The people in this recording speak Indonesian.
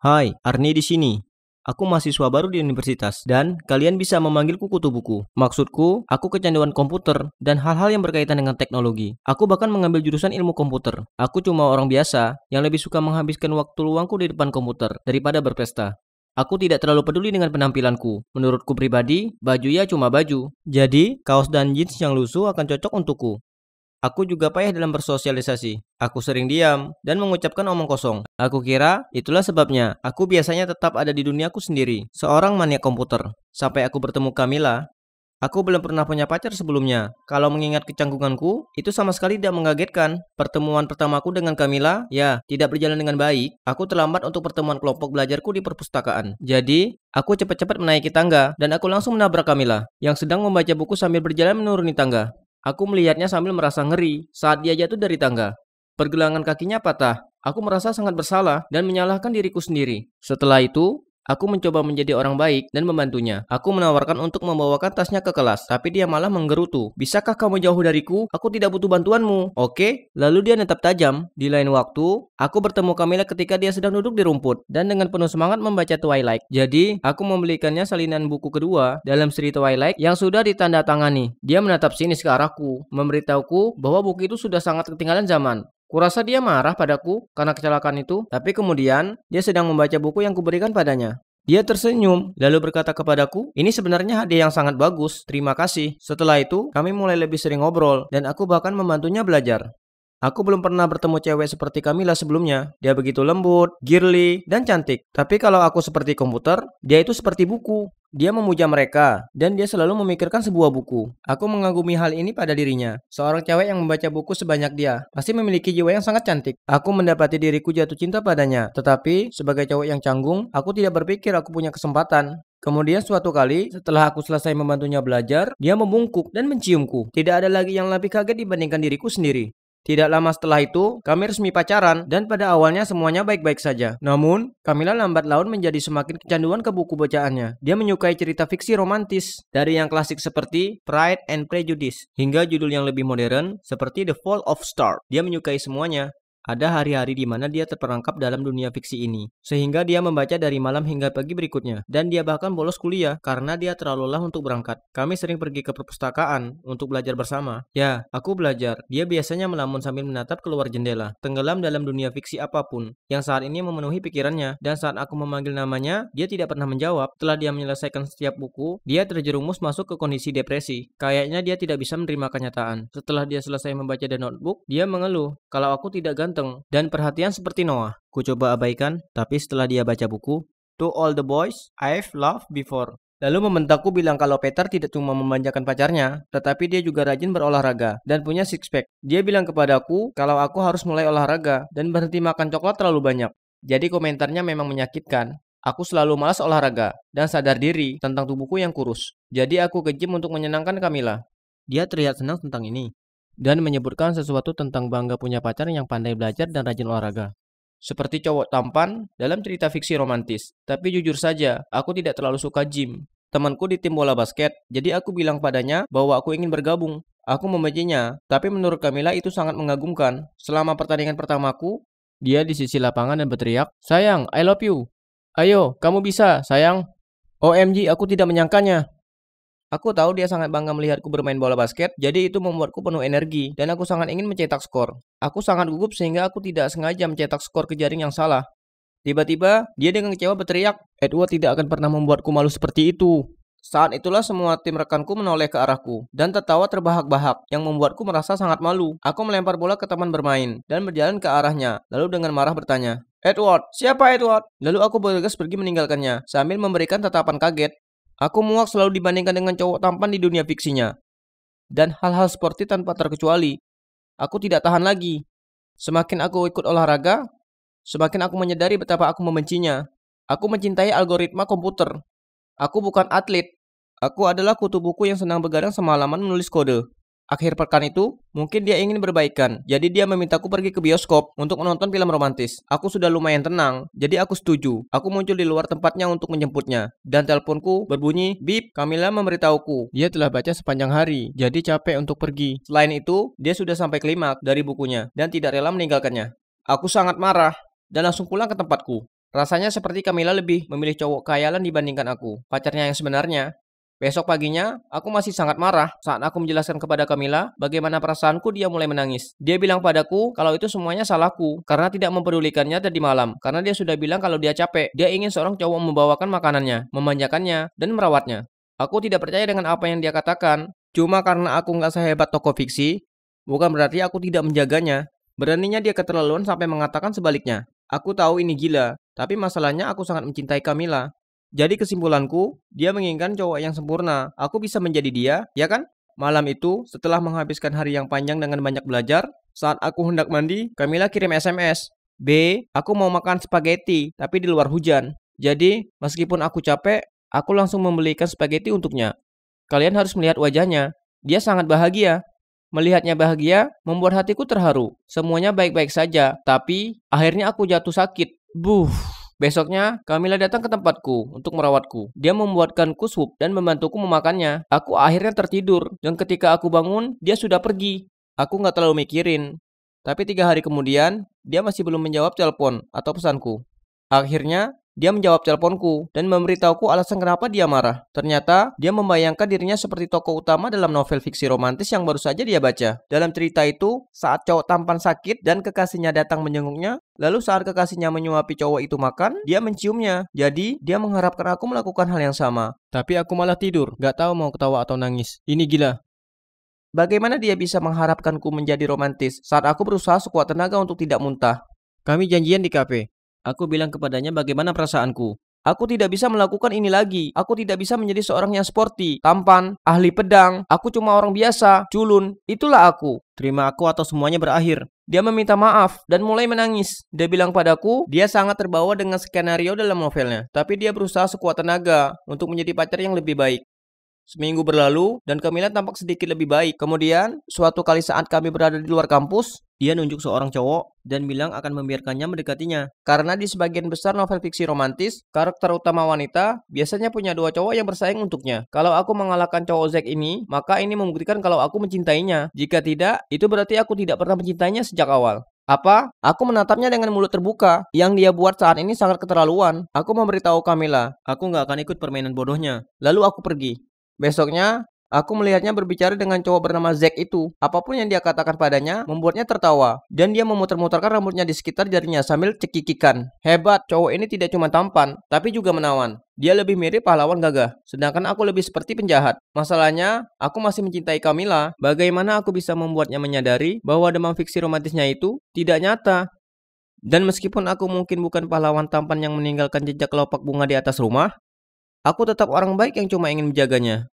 Hai, Arni di sini. Aku mahasiswa baru di universitas dan kalian bisa memanggilku kutu buku. Maksudku, aku kecanduan komputer dan hal-hal yang berkaitan dengan teknologi. Aku bahkan mengambil jurusan ilmu komputer. Aku cuma orang biasa yang lebih suka menghabiskan waktu luangku di depan komputer daripada berpesta. Aku tidak terlalu peduli dengan penampilanku. Menurutku pribadi, baju ya cuma baju. Jadi, kaos dan jeans yang lusuh akan cocok untukku. Aku juga payah dalam bersosialisasi. Aku sering diam dan mengucapkan omong kosong. Aku kira itulah sebabnya aku biasanya tetap ada di duniaku sendiri, seorang maniak komputer. Sampai aku bertemu Camilla, aku belum pernah punya pacar sebelumnya. Kalau mengingat kecanggunganku, itu sama sekali tidak mengagetkan. Pertemuan pertamaku dengan Camilla, ya, tidak berjalan dengan baik. Aku terlambat untuk pertemuan kelompok belajarku di perpustakaan. Jadi, aku cepat-cepat menaiki tangga dan aku langsung menabrak Camilla yang sedang membaca buku sambil berjalan menuruni tangga. Aku melihatnya sambil merasa ngeri saat dia jatuh dari tangga. Pergelangan kakinya patah. Aku merasa sangat bersalah dan menyalahkan diriku sendiri. Setelah itu, aku mencoba menjadi orang baik dan membantunya. Aku menawarkan untuk membawakan tasnya ke kelas, tapi dia malah menggerutu. Bisakah kamu jauh dariku? Aku tidak butuh bantuanmu. Oke, lalu dia netap tajam. Di lain waktu, aku bertemu Camilla ketika dia sedang duduk di rumput dan dengan penuh semangat membaca Twilight. Jadi, aku membelikannya salinan buku kedua dalam seri Twilight yang sudah ditandatangani. Dia menatap sinis ke arahku, memberitahuku bahwa buku itu sudah sangat ketinggalan zaman. Kurasa dia marah padaku karena kecelakaan itu, tapi kemudian dia sedang membaca buku yang kuberikan padanya. Dia tersenyum, lalu berkata kepadaku, ini sebenarnya hadiah yang sangat bagus, terima kasih. Setelah itu, kami mulai lebih sering ngobrol, dan aku bahkan membantunya belajar. Aku belum pernah bertemu cewek seperti Camilla sebelumnya. Dia begitu lembut, girly, dan cantik. Tapi kalau aku seperti komputer, dia itu seperti buku. Dia memuja mereka, dan dia selalu memikirkan sebuah buku. Aku mengagumi hal ini pada dirinya. Seorang cewek yang membaca buku sebanyak dia, pasti memiliki jiwa yang sangat cantik. Aku mendapati diriku jatuh cinta padanya. Tetapi, sebagai cowok yang canggung, aku tidak berpikir aku punya kesempatan. Kemudian suatu kali, setelah aku selesai membantunya belajar, dia membungkuk dan menciumku. Tidak ada lagi yang lebih kaget dibandingkan diriku sendiri. Tidak lama setelah itu, kami resmi pacaran dan pada awalnya semuanya baik-baik saja. Namun, Camilla lambat laun menjadi semakin kecanduan ke buku bacaannya. Dia menyukai cerita fiksi romantis, dari yang klasik seperti Pride and Prejudice, hingga judul yang lebih modern seperti The Fall of Star. Dia menyukai semuanya. Ada hari-hari di mana dia terperangkap dalam dunia fiksi ini, sehingga dia membaca dari malam hingga pagi berikutnya, dan dia bahkan bolos kuliah karena dia terlalu lelah untuk berangkat. Kami sering pergi ke perpustakaan untuk belajar bersama. Ya, aku belajar. Dia biasanya melamun sambil menatap keluar jendela, tenggelam dalam dunia fiksi apapun yang saat ini memenuhi pikirannya, dan saat aku memanggil namanya, dia tidak pernah menjawab. Setelah dia menyelesaikan setiap buku, dia terjerumus masuk ke kondisi depresi. Kayaknya dia tidak bisa menerima kenyataan. Setelah dia selesai membaca The Notebook, dia mengeluh kalau aku tidak ganteng dan perhatian seperti Noah. Ku coba abaikan, tapi setelah dia baca buku, To All the Boys I've Loved Before, lalu membentakku bilang kalau Peter tidak cuma memanjakan pacarnya, tetapi dia juga rajin berolahraga dan punya six pack. Dia bilang kepadaku kalau aku harus mulai olahraga dan berhenti makan coklat terlalu banyak. Jadi komentarnya memang menyakitkan. Aku selalu malas olahraga dan sadar diri tentang tubuhku yang kurus. Jadi aku ke gym untuk menyenangkan Camilla. Dia terlihat senang tentang ini dan menyebutkan sesuatu tentang bangga punya pacar yang pandai belajar dan rajin olahraga. Seperti cowok tampan dalam cerita fiksi romantis. Tapi jujur saja, aku tidak terlalu suka gym. Temanku di tim bola basket, jadi aku bilang padanya bahwa aku ingin bergabung. Aku membencinya, tapi menurut Camilla itu sangat mengagumkan. Selama pertandingan pertamaku, dia di sisi lapangan dan berteriak, "Sayang, I love you. Ayo, kamu bisa, sayang." OMG, aku tidak menyangkanya. Aku tahu dia sangat bangga melihatku bermain bola basket, jadi itu membuatku penuh energi, dan aku sangat ingin mencetak skor. Aku sangat gugup sehingga aku tidak sengaja mencetak skor ke jaring yang salah. Tiba-tiba, dia dengan kecewa berteriak, Edward tidak akan pernah membuatku malu seperti itu. Saat itulah semua tim rekanku menoleh ke arahku, dan tertawa terbahak-bahak, yang membuatku merasa sangat malu. Aku melempar bola ke teman bermain, dan berjalan ke arahnya, lalu dengan marah bertanya, Edward, siapa Edward? Lalu aku bergegas pergi meninggalkannya, sambil memberikan tatapan kaget. Aku muak selalu dibandingkan dengan cowok tampan di dunia fiksinya. Dan hal-hal seperti tanpa terkecuali. Aku tidak tahan lagi. Semakin aku ikut olahraga, semakin aku menyadari betapa aku membencinya. Aku mencintai algoritma komputer. Aku bukan atlet. Aku adalah kutu buku yang senang begadang semalaman menulis kode. Akhir pekan itu, mungkin dia ingin berbaikan. Jadi dia memintaku pergi ke bioskop untuk menonton film romantis. Aku sudah lumayan tenang, jadi aku setuju. Aku muncul di luar tempatnya untuk menjemputnya. Dan teleponku berbunyi, bip, Camilla memberitahuku. Dia telah baca sepanjang hari, jadi capek untuk pergi. Selain itu, dia sudah sampai klimaks dari bukunya dan tidak rela meninggalkannya. Aku sangat marah dan langsung pulang ke tempatku. Rasanya seperti Camilla lebih memilih cowok khayalan dibandingkan aku, pacarnya yang sebenarnya. Besok paginya, aku masih sangat marah saat aku menjelaskan kepada Camilla bagaimana perasaanku. Dia mulai menangis. Dia bilang padaku kalau itu semuanya salahku karena tidak mempedulikannya tadi malam. Karena dia sudah bilang kalau dia capek. Dia ingin seorang cowok membawakan makanannya, memanjakannya, dan merawatnya. Aku tidak percaya dengan apa yang dia katakan. Cuma karena aku nggak sehebat tokoh fiksi, bukan berarti aku tidak menjaganya. Beraninya dia keterlaluan sampai mengatakan sebaliknya. Aku tahu ini gila, tapi masalahnya aku sangat mencintai Camilla. Jadi kesimpulanku, dia menginginkan cowok yang sempurna. Aku bisa menjadi dia, ya kan? Malam itu, setelah menghabiskan hari yang panjang dengan banyak belajar, saat aku hendak mandi, Camilla kirim SMS. B, aku mau makan spaghetti, tapi di luar hujan. Jadi, meskipun aku capek, aku langsung membelikan spaghetti untuknya. Kalian harus melihat wajahnya. Dia sangat bahagia. Melihatnya bahagia, membuat hatiku terharu. Semuanya baik-baik saja, tapi akhirnya aku jatuh sakit. Buh. Besoknya, Camilla datang ke tempatku untuk merawatku. Dia membuatkanku sup dan membantuku memakannya. Aku akhirnya tertidur, dan ketika aku bangun, dia sudah pergi. Aku nggak terlalu mikirin. Tapi 3 hari kemudian, dia masih belum menjawab telepon atau pesanku. Akhirnya, dia menjawab teleponku dan memberitahuku alasan kenapa dia marah. Ternyata, dia membayangkan dirinya seperti tokoh utama dalam novel fiksi romantis yang baru saja dia baca. Dalam cerita itu, saat cowok tampan sakit dan kekasihnya datang menjenguknya, lalu saat kekasihnya menyuapi cowok itu makan, dia menciumnya. Jadi, dia mengharapkan aku melakukan hal yang sama. Tapi aku malah tidur, gak tahu mau ketawa atau nangis. Ini gila. Bagaimana dia bisa mengharapkanku menjadi romantis saat aku berusaha sekuat tenaga untuk tidak muntah? Kami janjian di kafe. Aku bilang kepadanya bagaimana perasaanku. Aku tidak bisa melakukan ini lagi. Aku tidak bisa menjadi seorang yang sporty, tampan, ahli pedang. Aku cuma orang biasa, culun. Itulah aku. Terima aku atau semuanya berakhir. Dia meminta maaf dan mulai menangis. Dia bilang padaku, dia sangat terbawa dengan skenario dalam novelnya. Tapi dia berusaha sekuat tenaga untuk menjadi pacar yang lebih baik. Seminggu berlalu dan Camilla tampak sedikit lebih baik. Kemudian, suatu kali saat kami berada di luar kampus, dia nunjuk seorang cowok dan bilang akan membiarkannya mendekatinya. Karena di sebagian besar novel fiksi romantis, karakter utama wanita biasanya punya 2 cowok yang bersaing untuknya. Kalau aku mengalahkan cowok Zack ini, maka ini membuktikan kalau aku mencintainya. Jika tidak, itu berarti aku tidak pernah mencintainya sejak awal. Apa? Aku menatapnya dengan mulut terbuka. Yang dia buat saat ini sangat keterlaluan. Aku memberitahu Camilla, aku nggak akan ikut permainan bodohnya. Lalu aku pergi. Besoknya, aku melihatnya berbicara dengan cowok bernama Zack itu. Apapun yang dia katakan padanya, membuatnya tertawa. Dan dia memutar-mutarkan rambutnya di sekitar jarinya sambil cekikikan. Hebat, cowok ini tidak cuma tampan, tapi juga menawan. Dia lebih mirip pahlawan gagah, sedangkan aku lebih seperti penjahat. Masalahnya, aku masih mencintai Camilla. Bagaimana aku bisa membuatnya menyadari bahwa demam fiksi romantisnya itu tidak nyata? Dan meskipun aku mungkin bukan pahlawan tampan yang meninggalkan jejak kelopak bunga di atas rumah, aku tetap orang baik yang cuma ingin menjaganya.